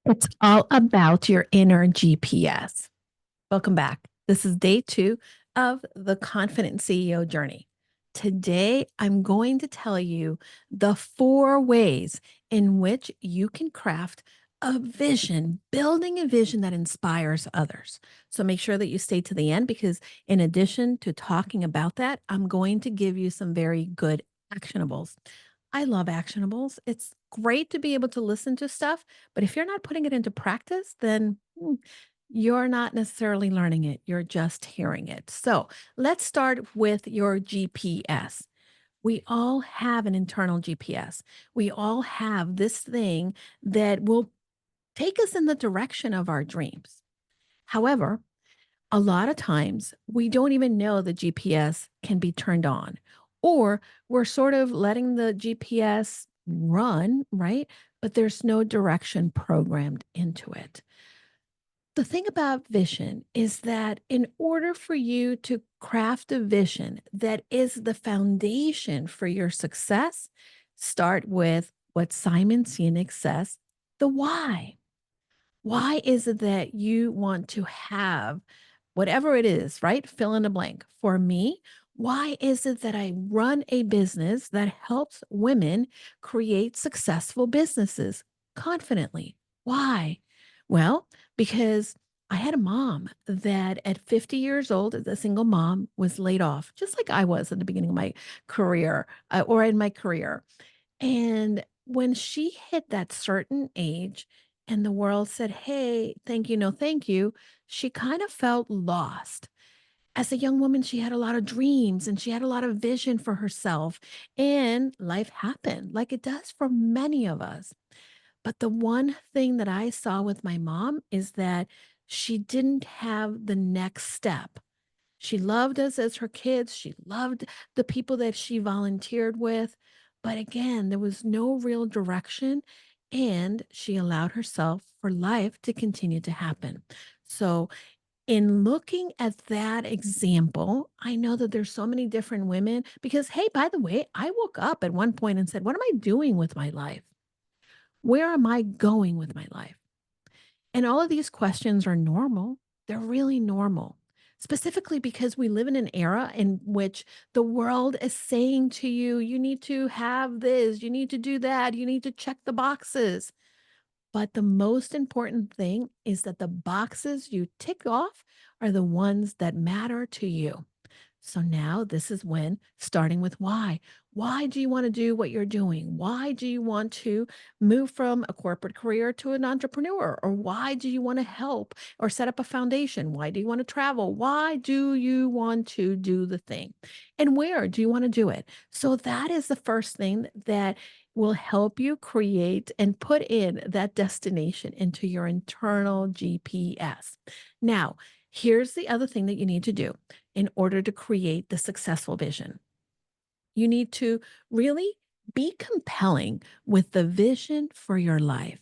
It's all about your inner GPS. Welcome back. This is day 2 of the Confident CEO journey. Today, I'm going to tell you the 4 ways in which you can craft a vision, building a vision that inspires others. So make sure that you stay to the end because, in addition to talking about that, I'm going to give you some very good actionables. I love actionables. It's great to be able to listen to stuff, but if you're not putting it into practice, then you're not necessarily learning it. You're just hearing it. So let's start with your GPS. We all have an internal GPS. We all have this thing that will take us in the direction of our dreams. However, a lot of times we don't even know the GPS can be turned on, or we're sort of letting the GPS run, right? But there's no direction programmed into it. The thing about vision is that in order for you to craft a vision that is the foundation for your success, start with what Simon Sinek says, the why. Why is it that you want to have whatever it is, right? Fill in the blank. For me, why is it that I run a business that helps women create successful businesses confidently? Why? Well, because I had a mom that at 50 years old, as a single mom, was laid off, just like I was at the beginning of my career or in my career. And when she hit that certain age and the world said, "Hey, thank you, no thank you," she kind of felt lost. As a young woman, she had a lot of dreams and she had a lot of vision for herself, and life happened like it does for many of us. But the one thing that I saw with my mom is that she didn't have the next step. She loved us as her kids. She loved the people that she volunteered with. But again, there was no real direction, and she allowed herself for life to continue to happen. So, in looking at that example, I know that there's so many different women because, hey, by the way, I woke up at one point and said, "What am I doing with my life? Where am I going with my life?" And all of these questions are normal. They're really normal, specifically because we live in an era in which the world is saying to you, you need to have this, you need to do that, you need to check the boxes. But the most important thing is that the boxes you tick off are the ones that matter to you. So now this is when starting with why. Why do you want to do what you're doing? Why do you want to move from a corporate career to an entrepreneur? Or why do you want to help or set up a foundation? Why do you want to travel? Why do you want to do the thing? And where do you want to do it? So that is the first thing that will help you create and put in that destination into your internal GPS. Now, here's the other thing that you need to do in order to create the successful vision. You need to really be compelling with the vision for your life.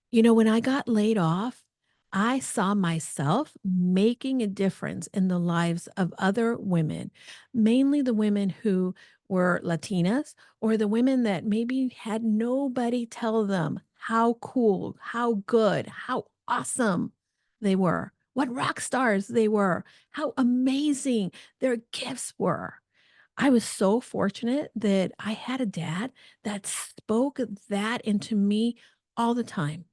You know, when I got laid off, I saw myself making a difference in the lives of other women, mainly the women who were Latinas or the women that maybe had nobody tell them how cool, how good, how awesome they were, what rock stars they were, how amazing their gifts were. I was so fortunate that I had a dad that spoke that into me all the time.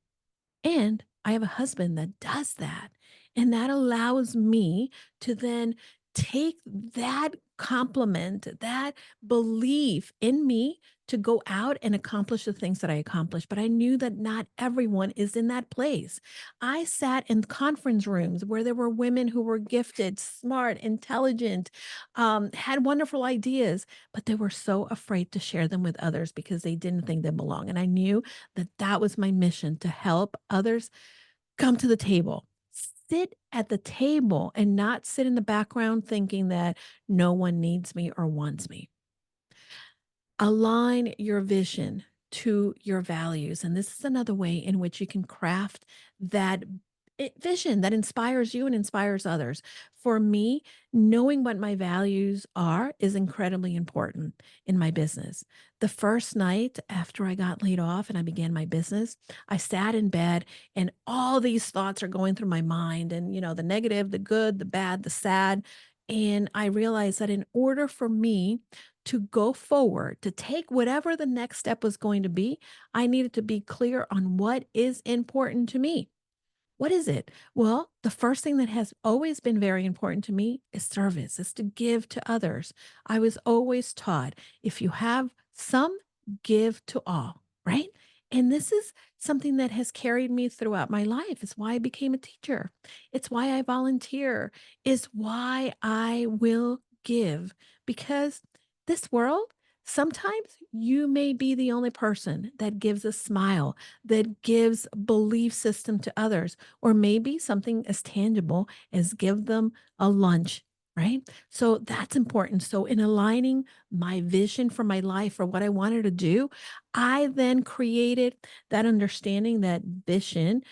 And I have a husband that does that. And that allows me to then take that compliment, that belief in me to go out and accomplish the things that I accomplished. But I knew that not everyone is in that place. I sat in conference rooms where there were women who were gifted, smart, intelligent, had wonderful ideas, but they were so afraid to share them with others because they didn't think they belong. And I knew that that was my mission to help others come to the table, sit at the table and not sit in the background thinking that no one needs me or wants me. Align your vision to your values. And this is another way in which you can craft that vision that inspires you and inspires others. For me, knowing what my values are is incredibly important in my business. The first night after I got laid off and I began my business, I sat in bed and all these thoughts are going through my mind and, the negative, the good, the bad, the sad. And I realized that in order for me to go forward, to take whatever the next step was going to be, I needed to be clear on what is important to me. What is it? Well, the first thing that has always been very important to me is service, is to give to others. I was always taught if you have some, give to all, right? And this is something that has carried me throughout my life. It's why I became a teacher. It's why I volunteer. Is why I will give because this world, sometimes you may be the only person that gives a smile, that gives belief system to others, or maybe something as tangible as give them a lunch, right? So that's important. So in aligning my vision for my life for what I wanted to do, I then created that understanding that vision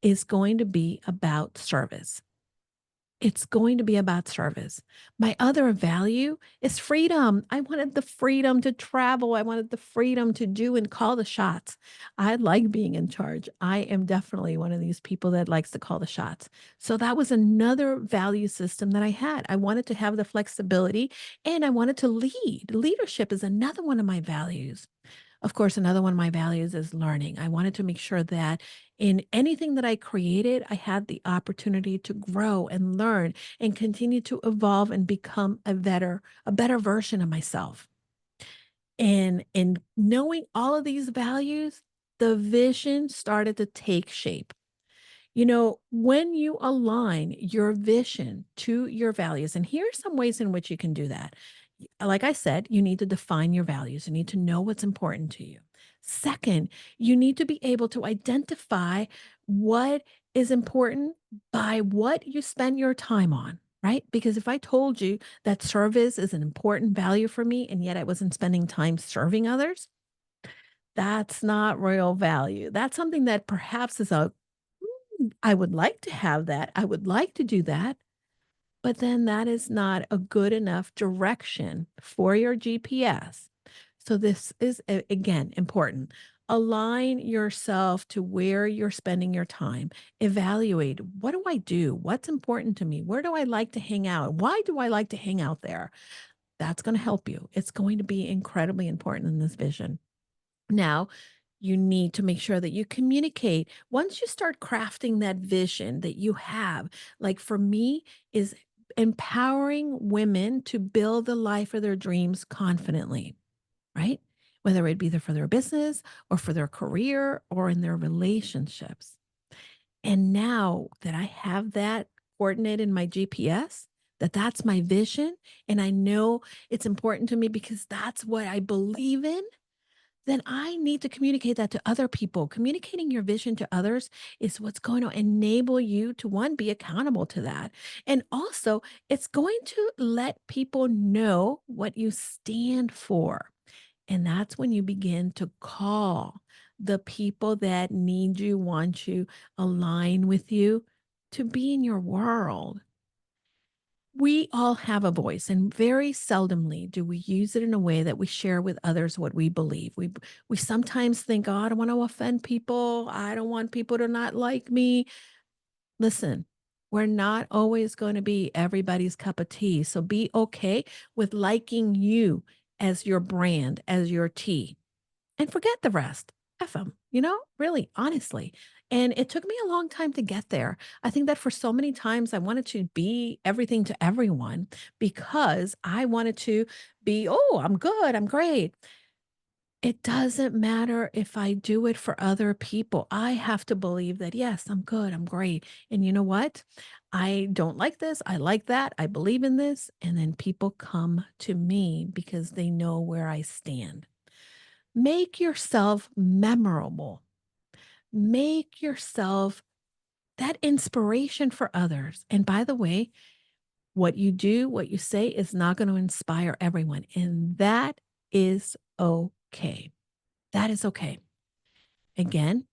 is going to be about service. It's going to be about service. My other value is freedom. I wanted the freedom to travel. I wanted the freedom to do and call the shots. I like being in charge. I am definitely one of these people that likes to call the shots. So that was another value system that I had. I wanted to have the flexibility and I wanted to lead. Leadership is another one of my values. Of course, another one of my values is learning. I wanted to make sure that in anything that I created, I had the opportunity to grow and learn and continue to evolve and become a better version of myself. And in knowing all of these values, the vision started to take shape. When you align your vision to your values, and here are some ways in which you can do that. Like I said, you need to define your values. You need to know what's important to you. Second, you need to be able to identify what is important by what you spend your time on, right? Because if I told you that service is an important value for me, and yet I wasn't spending time serving others, that's not real value. That's something that perhaps is I would like to have that. I would like to do that. But then that is not a good enough direction for your GPS. So this is again important. Align yourself to where you're spending your time. Evaluate, what do I do? What's important to me? Where do I like to hang out? Why do I like to hang out there? That's going to help you. It's going to be incredibly important in this vision. Now, you need to make sure that you communicate. Once you start crafting that vision that you have, like for me, is empowering women to build the life of their dreams confidently, right? Whether it be for their business or for their career or in their relationships. And now that I have that coordinated in my GPS, that's my vision, and I know it's important to me because that's what I believe in, then I need to communicate that to other people. Communicating your vision to others is what's going to enable you to, one, be accountable to that. And also, it's going to let people know what you stand for. And that's when you begin to call the people that need you, want you, align with you to be in your world. We all have a voice, and very seldomly do we use it in a way that we share with others what we believe. We sometimes think, "Oh, I don't want to offend people. I don't want people to not like me." Listen, we're not always going to be everybody's cup of tea. So be okay with liking you as your brand, as your tea and forget the rest. F them, really, honestly. And it took me a long time to get there. I think that for so many times I wanted to be everything to everyone because I wanted to be, oh, I'm good, I'm great. It doesn't matter if I do it for other people. I have to believe that, yes, I'm good, I'm great. And you know what? I don't like this. I like that. I believe in this. And then people come to me because they know where I stand. Make yourself memorable. Make yourself that inspiration for others. And by the way, what you do, what you say is not going to inspire everyone. And that is okay. That is okay. Again,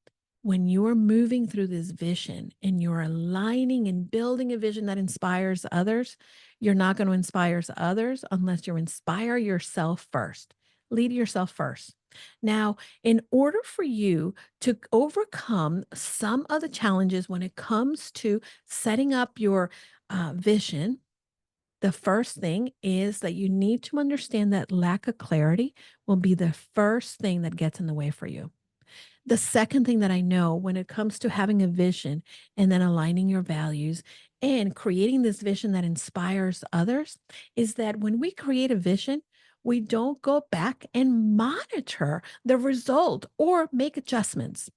when you're moving through this vision and you're aligning and building a vision that inspires others, you're not going to inspire others unless you inspire yourself first. Lead yourself first. Now, in order for you to overcome some of the challenges when it comes to setting up your vision, the first thing is that you need to understand that lack of clarity will be the first thing that gets in the way for you. The second thing that I know when it comes to having a vision and then aligning your values and creating this vision that inspires others is that when we create a vision, we don't go back and monitor the result or make adjustments.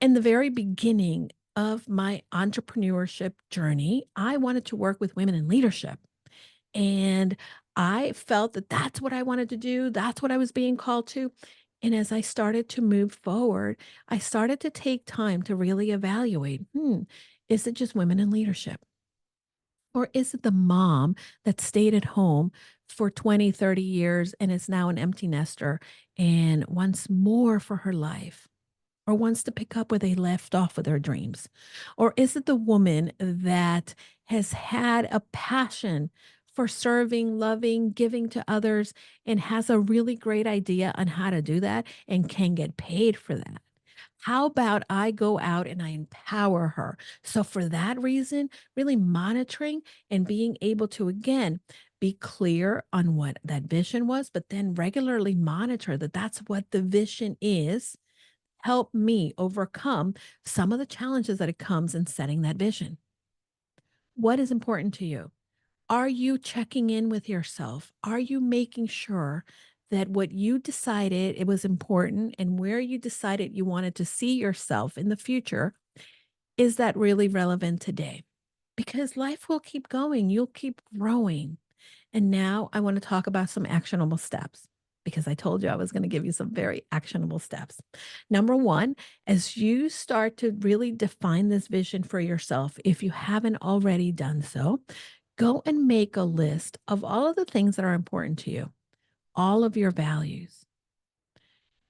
In the very beginning of my entrepreneurship journey, I wanted to work with women in leadership. And I felt that that's what I wanted to do. That's what I was being called to. And as I started to move forward, I started to take time to really evaluate, is it just women in leadership? Or is it the mom that stayed at home for 20, 30 years and is now an empty nester and wants more for her life? Or wants to pick up where they left off with their dreams? Or is it the woman that has had a passion for serving, loving, giving to others, and has a really great idea on how to do that and can get paid for that? How about I go out and I empower her? So, for that reason, really monitoring and being able to, again, be clear on what that vision was, but then regularly monitor that that's what the vision is, help me overcome some of the challenges that it comes in setting that vision. What is important to you? Are you checking in with yourself? Are you making sure that what you decided it was important and where you decided you wanted to see yourself in the future, is that really relevant today? Because life will keep going, you'll keep growing. And now I want to talk about some actionable steps because I told you I was going to give you some very actionable steps. Number one, as you start to really define this vision for yourself, if you haven't already done so, go and make a list of all of the things that are important to you, all of your values.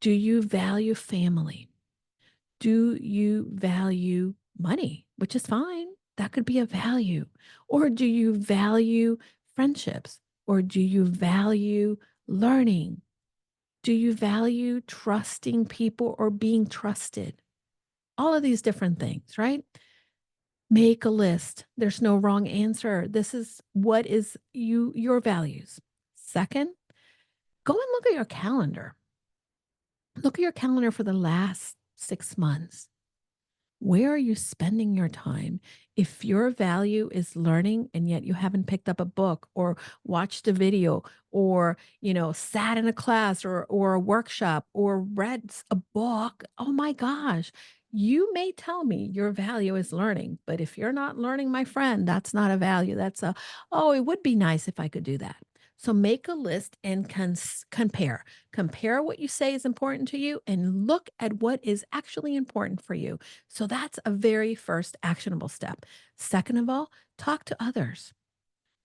Do you value family? Do you value money, which is fine? That could be a value. Or do you value friendships? Or do you value learning? Do you value trusting people or being trusted? All of these different things, right? Make a list. There's no wrong answer. This is what is your values. Second, go and look at your calendar. Look at your calendar for the last 6 months. Where are you spending your time? If your value is learning and yet you haven't picked up a book or watched a video or, sat in a class or a workshop or read a book, oh my gosh, you may tell me your value is learning, but if you're not learning, my friend, that's not a value. That's oh, it would be nice if I could do that. So make a list and compare. Compare what you say is important to you and look at what is actually important for you. So that's a very first actionable step. Second of all, talk to others.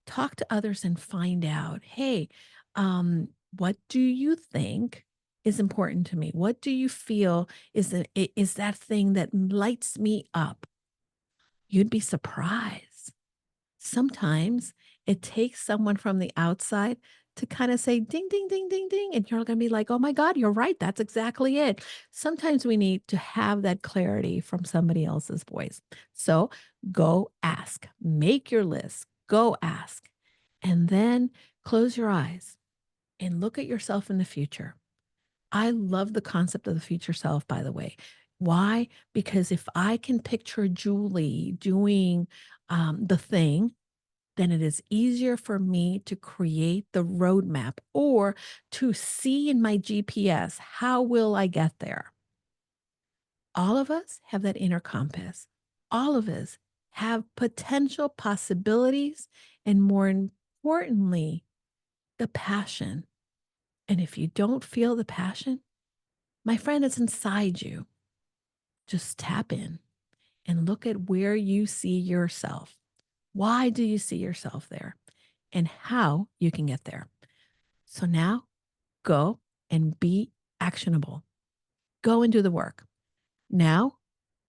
Talk to others and find out, hey, what do you think is important to me? What do you feel is that thing that lights me up? You'd be surprised. Sometimes it takes someone from the outside to kind of say ding, ding, ding, ding, ding. And you're going to be like, oh my God, you're right. That's exactly it. Sometimes we need to have that clarity from somebody else's voice. So go ask, make your list, go ask, and then close your eyes and look at yourself in the future. I love the concept of the future self, by the way. Why? Because if I can picture Julie doing the thing, then it is easier for me to create the roadmap or to see in my GPS, how will I get there? All of us have that inner compass. All of us have potential possibilities and, more importantly, the passion. And if you don't feel the passion, my friend, it's inside you. Just tap in and look at where you see yourself. Why do you see yourself there? And how you can get there. So now go and be actionable. Go and do the work. Now,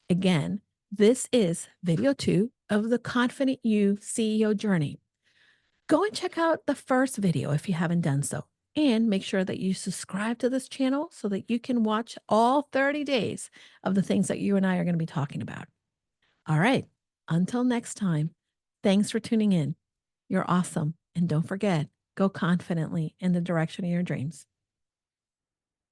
again, this is video 2 of the Confident You CEO journey. Go and check out the first video if you haven't done so. And make sure that you subscribe to this channel so that you can watch all 30 days of the things that you and I are going to be talking about. All right. Until next time, thanks for tuning in. You're awesome. And don't forget, go confidently in the direction of your dreams.